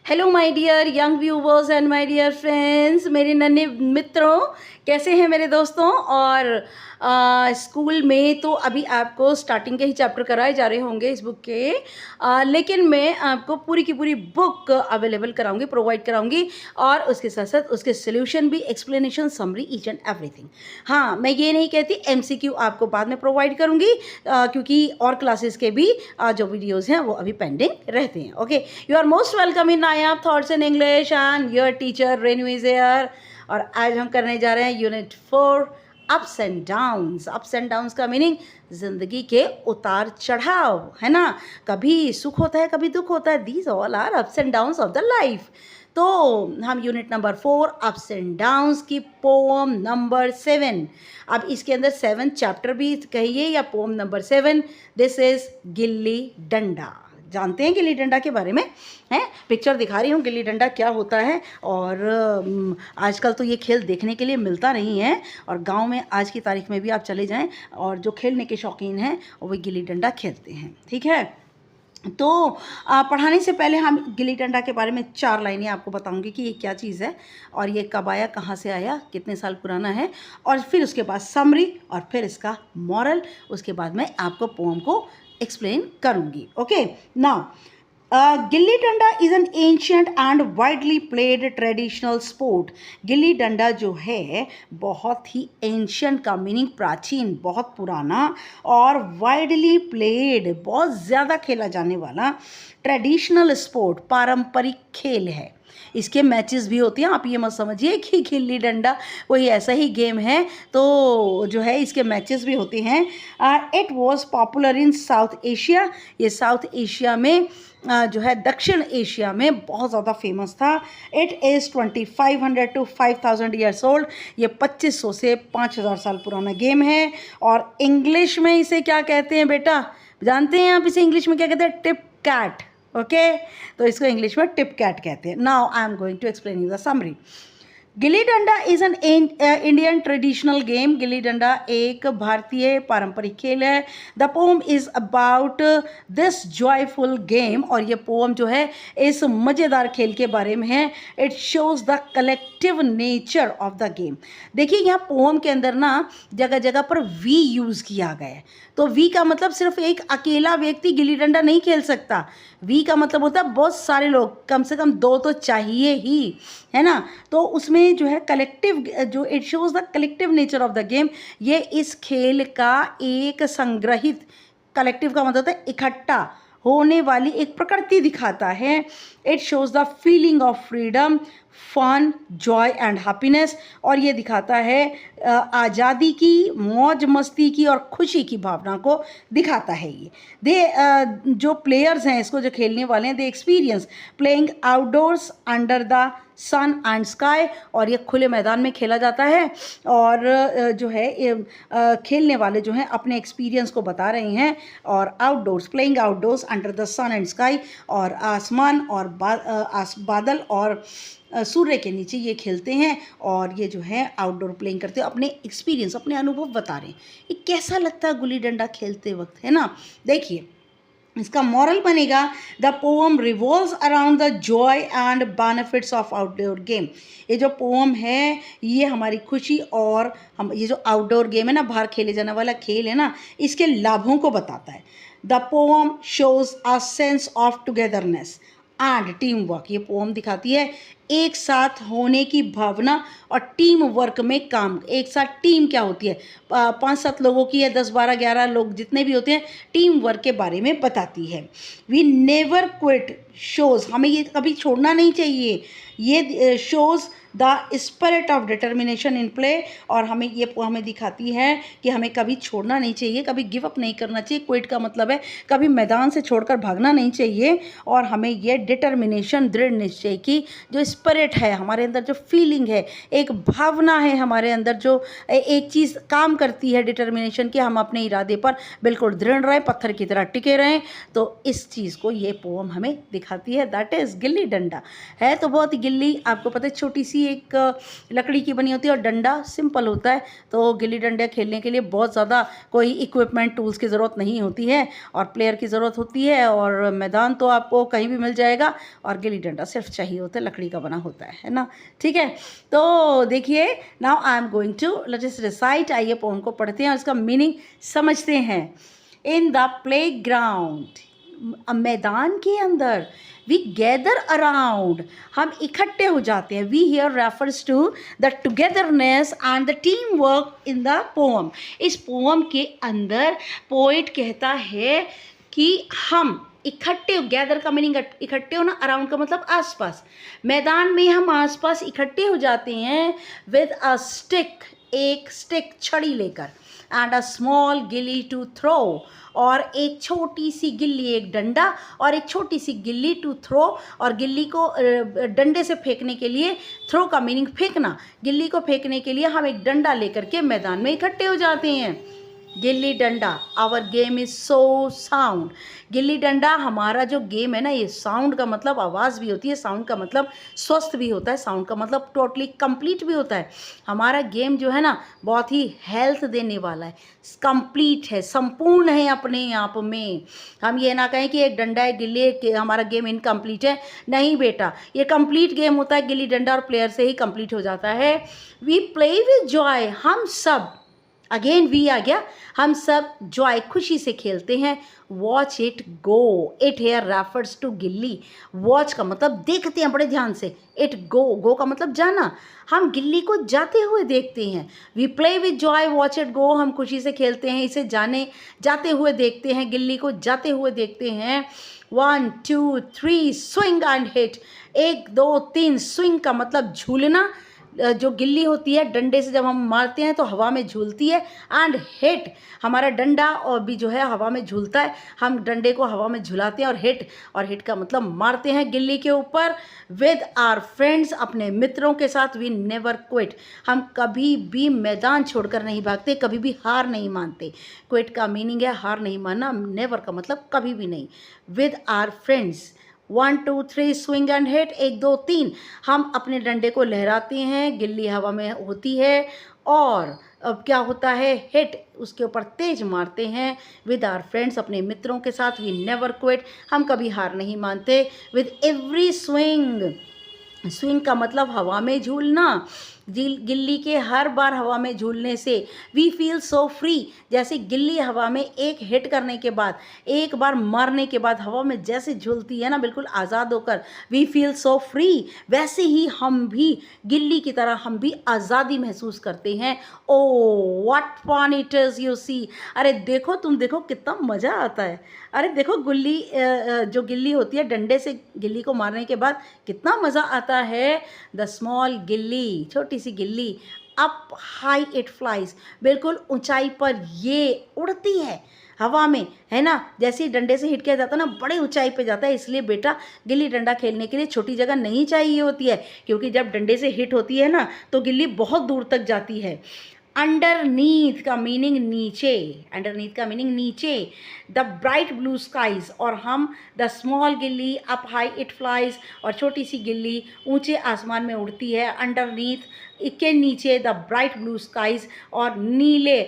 Hello my dear young viewers and my dear friends, मेरे नन्हे मित्रों, कैसे हैं मेरे दोस्तों। और स्कूल में तो अभी आपको स्टार्टिंग के ही चैप्टर कराए जा रहे होंगे इस बुक के, लेकिन मैं आपको पूरी की पूरी बुक अवेलेबल कराऊंगी, प्रोवाइड कराऊंगी, और उसके साथ साथ उसके सोल्यूशन भी, explanation, summary, each and everything. हाँ, मैं ये नहीं कहती एमसीक्यू आपको बाद में प्रोवाइड करूंगी, क्योंकि और क्लासेस के भी जो वीडियोज़ हैं वो अभी पेंडिंग रहते हैं। Okay, you are most welcome in Nayab thoughts in English and your teacher Renu is here. और आज हम करने जा रहे हैं unit 4, ups and downs. Ups and downs का मीनिंग जिंदगी के उतार चढ़ाव, है ना। कभी सुख होता है, कभी दुख होता है। These all are ups and downs of the life. तो हम unit number 4 ups and downs की पोम नंबर 7, अब इसके अंदर 7 चैप्टर भी कहिए या pome number 7, this is gilli danda. जानते हैं गिल्ली डंडा के बारे में, हैं? पिक्चर दिखा रही हूँ गिल्ली डंडा क्या होता है। और आजकल तो ये खेल देखने के लिए मिलता नहीं है, और गांव में आज की तारीख में भी आप चले जाएं और जो खेलने के शौकीन हैं वो गिल्ली डंडा खेलते हैं, ठीक है। तो पढ़ाने से पहले हम गिल्ली डंडा के बारे में 4 लाइनें आपको बताऊंगी कि ये क्या चीज़ है और ये कब आया, कहाँ से आया, कितने साल पुराना है, और फिर उसके बाद समरी, और फिर इसका मॉरल, उसके बाद मैं आपको पोम को एक्सप्लेन करूंगी। Okay, now gilli danda is an ancient and widely played traditional sport. Gilli danda जो है बहुत ही एंशियंट का मीनिंग प्राचीन, बहुत पुराना, और वाइडली प्लेड बहुत ज़्यादा खेला जाने वाला ट्रेडिशनल स्पोर्ट, पारंपरिक खेल है। इसके मैचेस भी होती हैं, आप ये मत समझिए कि गिल्ली डंडा कोई ऐसा ही गेम है, तो जो है इसके मैचेस भी होते हैं। It was popular in south Asia, ये साउथ एशिया में जो है दक्षिण एशिया में बहुत ज़्यादा फेमस था। It is 2500 to 5000 years old, ये 2500 से 5000 साल पुराना गेम है। और इंग्लिश में इसे क्या कहते हैं बेटा, जानते हैं आप इसे इंग्लिश में क्या कहते हैं? Tip cat. ओके, तो इसको इंग्लिश में टिप कैट कहते हैं। Now I am going to explain you the summary. Gilli danda is an Indian traditional game. Gilli danda एक भारतीय पारंपरिक खेल है। The poem is about this joyful game, और ये पोम जो है इस मज़ेदार खेल के बारे में है। It shows the collective nature of the game. देखिए यहाँ पोम के अंदर ना जगह जगह पर वी यूज़ किया गया है। तो वी का मतलब सिर्फ एक अकेला व्यक्ति गिल्ली डंडा नहीं खेल सकता। वी का मतलब होता है बहुत सारे लोग, कम से कम 2 तो चाहिए ही, है ना। तो उसमें जो है कलेक्टिव, जो it shows the collective nature of the game, ये इस खेल का एक संग्रहित, कलेक्टिव का मतलब होता है इकट्ठा होने वाली एक प्रकृति दिखाता है। It shows the feeling of freedom, fun, joy and happiness, और ये दिखाता है आज़ादी की, मौज मस्ती की और खुशी की भावना को दिखाता है। ये जो प्लेयर्स हैं, इसको जो खेलने वाले हैं, they experience playing outdoors under the sun and sky, और ये खुले मैदान में खेला जाता है। और जो है खेलने वाले जो हैं अपने एक्सपीरियंस को बता रहे हैं। और outdoors, playing outdoors under the sun and sky, और आसमान और बादल और सूर्य के नीचे ये खेलते हैं, और ये जो है आउटडोर प्लेइंग करते हैं, अपने एक्सपीरियंस, अपने अनुभव बता रहे हैं। ये कैसा लगता है गुल्ली डंडा खेलते वक्त, है ना। देखिए इसका मॉरल बनेगा, the pome revolves around the Joy and benefits of outdoor game. ये जो पोम है ये हमारी खुशी और हम ये जो आउटडोर गेम है ना, बाहर खेले जाने वाला खेल है ना, इसके लाभों को बताता है। The pome shows a sense of togetherness and team work. ये पोम दिखाती है एक साथ होने की भावना और टीम वर्क में काम। एक साथ टीम क्या होती है, 5-7 लोगों की है, 10-12-11 लोग जितने भी होते हैं, टीम वर्क के बारे में बताती है। वी नेवर क्विट शोज़, हमें ये कभी छोड़ना नहीं चाहिए। ये shows the spirit of determination in play, और हमें दिखाती है कि हमें कभी छोड़ना नहीं चाहिए, कभी गिव अप नहीं करना चाहिए। क्विट का मतलब है कभी मैदान से छोड़कर भागना नहीं चाहिए, और हमें ये डिटर्मिनेशन, दृढ़ निश्चय की जो स्पिरिट है हमारे अंदर, जो फीलिंग है, एक भावना है हमारे अंदर, जो एक चीज़ काम करती है, डिटर्मिनेशन की, हम अपने इरादे पर बिल्कुल दृढ़ रहें, पत्थर की तरह टिके रहें। तो इस चीज़ को ये पोम हमें दिखा दिखाती है, दैट इज़ गिल्ली डंडा। है तो बहुत ही गिल्ली, आपको पता है छोटी सी एक लकड़ी की बनी होती है और डंडा सिंपल होता है। तो गिल्ली डंडा खेलने के लिए बहुत ज़्यादा कोई इक्विपमेंट टूल्स की ज़रूरत नहीं होती है और प्लेयर की ज़रूरत होती है, और मैदान तो आपको कहीं भी मिल जाएगा, और गिल्ली डंडा सिर्फ चाहिए होता है, लकड़ी का बना होता है ना। ठीक है, तो देखिए, now I am going to let us recite. आइए पोएम को पढ़ते हैं और इसका मीनिंग समझते हैं। इन द प्ले ग्राउंड, मैदान के अंदर, वी गैदर अराउंड, हम इकट्ठे हो जाते हैं। We here refers to the togetherness and the team work in the poem. इस पोएम के अंदर पोएट कहता है कि हम इकट्ठे, गैदर का मीनिंग इकट्ठे होना, अराउंड का मतलब आसपास, मैदान में हम आसपास इकट्ठे हो जाते हैं विद अ स्टिक, एक स्टिक छड़ी लेकर, एंड अ स्मॉल गिल्ली टू थ्रो, और एक छोटी सी गिल्ली, एक डंडा और एक छोटी सी गिल्ली टू थ्रो, और गिल्ली को डंडे से फेंकने के लिए, थ्रो का मीनिंग फेंकना, गिल्ली को फेंकने के लिए हम एक डंडा लेकर के मैदान में इकट्ठे हो जाते हैं। Gilli danda, our game is so sound. Gilli danda हमारा जो गेम है ना, ये साउंड का मतलब आवाज़ भी होती है, साउंड का मतलब स्वस्थ भी होता है, साउंड का मतलब टोटली कंप्लीट भी होता है। हमारा गेम जो है ना बहुत ही हेल्थ देने वाला है, कंप्लीट है, संपूर्ण है अपने आप में। हम ये ना कहें कि एक डंडा है, गिल्ली, हमारा गेम इनकम्प्लीट है। नहीं बेटा, ये कंप्लीट गेम होता है, गिल्ली डंडा और प्लेयर से ही कंप्लीट हो जाता है। वी प्ले विद जॉय, हम सब, अगेन वी आ गया, हम सब जॉय, खुशी से खेलते हैं। Watch it go, it here refers to gilli. Watch का मतलब देखते हैं बड़े ध्यान से, इट गो, गो का मतलब जाना, हम गिल्ली को जाते हुए देखते हैं। We play with joy, watch it go, हम खुशी से खेलते हैं, इसे जाते हुए देखते हैं, गिल्ली को जाते हुए देखते हैं। 1 2 3 स्विंग एंड हिट, 1 2 3, स्विंग का मतलब झूलना, जो गिल्ली होती है डंडे से जब हम मारते हैं तो हवा में झूलती है, एंड हिट, हमारा डंडा और भी जो है हवा में झूलता है, हम डंडे को हवा में झुलाते हैं, और हिट का मतलब मारते हैं गिल्ली के ऊपर। विद आवर फ्रेंड्स, अपने मित्रों के साथ। वी नेवर क्विट, हम कभी भी मैदान छोड़कर नहीं भागते, कभी भी हार नहीं मानते। क्विट का मीनिंग है हार नहीं मानना, नेवर का मतलब कभी भी नहीं। With our friends, 1 2 3 swing and hit, 1 2 3, हम अपने डंडे को लहराते हैं, गिल्ली हवा में होती है, और अब क्या होता है, हिट, उसके ऊपर तेज मारते हैं। विद आवर फ्रेंड्स, अपने मित्रों के साथ। वी नेवर क्विट, हम कभी हार नहीं मानते। विद एवरी स्विंग, स्विंग का मतलब हवा में झूलना, गिल्ली के हर बार हवा में झूलने से वी फील सो फ्री, जैसे गिल्ली हवा में एक हिट करने के बाद, एक बार मारने के बाद हवा में जैसे झूलती है ना बिल्कुल आज़ाद होकर, वी फील सो फ्री, वैसे ही हम भी गिल्ली की तरह हम भी आज़ादी महसूस करते हैं। Oh what fun it is you see, अरे देखो, तुम देखो कितना मज़ा आता है। अरे देखो गिल्ली, जो गिल्ली होती है डंडे से गिल्ली को मारने के बाद कितना मज़ा आता है। द स्मॉल गिल्ली, छोटी सी गिल्ली, अप हाई इट फ्लाइज, बिल्कुल ऊंचाई पर ये उड़ती है हवा में, है ना। जैसे ही डंडे से हिट किया जाता है ना, बड़े ऊंचाई पे जाता है। इसलिए बेटा गिल्ली डंडा खेलने के लिए छोटी जगह नहीं चाहिए होती है, क्योंकि जब डंडे से हिट होती है ना तो गिल्ली बहुत दूर तक जाती है। अंडरनीथ का मीनिंग नीचे, अंडरनीथ का मीनिंग नीचे। द ब्राइट ब्लू स्काईज, और हम, द स्मॉल गिल्ली अप हाई इट फ्लाइज, और छोटी सी गिल्ली ऊंचे आसमान में उड़ती है। अंडरनीथ के नीचे, द ब्राइट ब्लू स्काईज, और नीले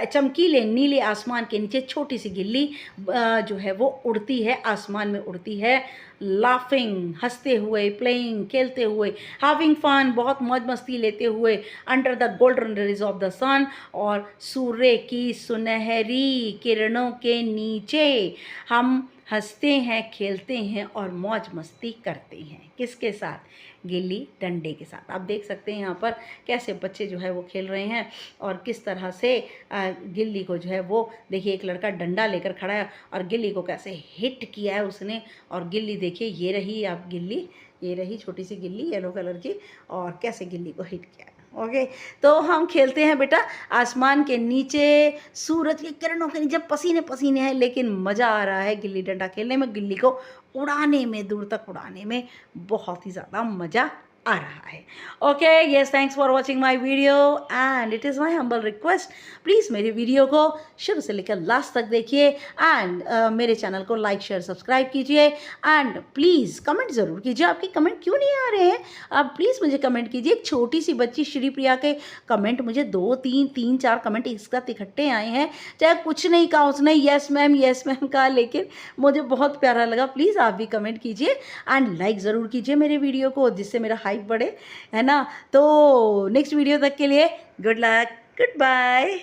चमकीले नीले आसमान के नीचे छोटी सी गिल्ली जो है वो उड़ती है, आसमान में उड़ती है। लाफिंग, हंसते हुए, प्लेइंग, खेलते हुए, हैविंग फन, बहुत मौज मस्ती लेते हुए, under the golden rays of the sun, और सूर्य की सुनहरी किरणों के नीचे हम हंसते हैं, खेलते हैं और मौज मस्ती करते हैं। किसके साथ? गिल्ली डंडे के साथ। आप देख सकते हैं यहाँ पर कैसे बच्चे जो है वो खेल रहे हैं, और किस तरह से गिल्ली को जो है वो, देखिए एक लड़का डंडा लेकर खड़ा है और गिल्ली को कैसे हिट किया है उसने। और गिल्ली देखिए, ये रही आप गिल्ली, ये रही छोटी सी गिल्ली येलो कलर की, और कैसे गिल्ली को हिट किया है। ओके, तो हम खेलते हैं बेटा आसमान के नीचे, सूरज की किरणों के नीचे, पसीने पसीने हैं, लेकिन मज़ा आ रहा है गिल्ली डंडा खेलने में, गिल्ली को उड़ाने में, दूर तक उड़ाने में बहुत ही ज़्यादा मज़ा आ रहा है। Okay, yes, thanks for watching my video and it is my humble request, please मेरे वीडियो को शुरू से लेकर लास्ट तक देखिए एंड मेरे चैनल को लाइक शेयर सब्सक्राइब कीजिए एंड प्लीज़ कमेंट ज़रूर कीजिए। आपके कमेंट क्यों नहीं आ रहे हैं? आप प्लीज़ मुझे कमेंट कीजिए। एक छोटी सी बच्ची श्री प्रिया के कमेंट मुझे 2-3 कमेंट एक साथ इकट्ठे आए हैं, चाहे कुछ नहीं कहा उसने, यस मैम कहा, लेकिन मुझे बहुत प्यारा लगा। प्लीज़ आप भी कमेंट कीजिए एंड लाइक ज़रूर कीजिए मेरे वीडियो को, जिससे मेरा हाइप बढ़े, है ना। तो नेक्स्ट वीडियो तक के लिए गुड लक, गुड बाय।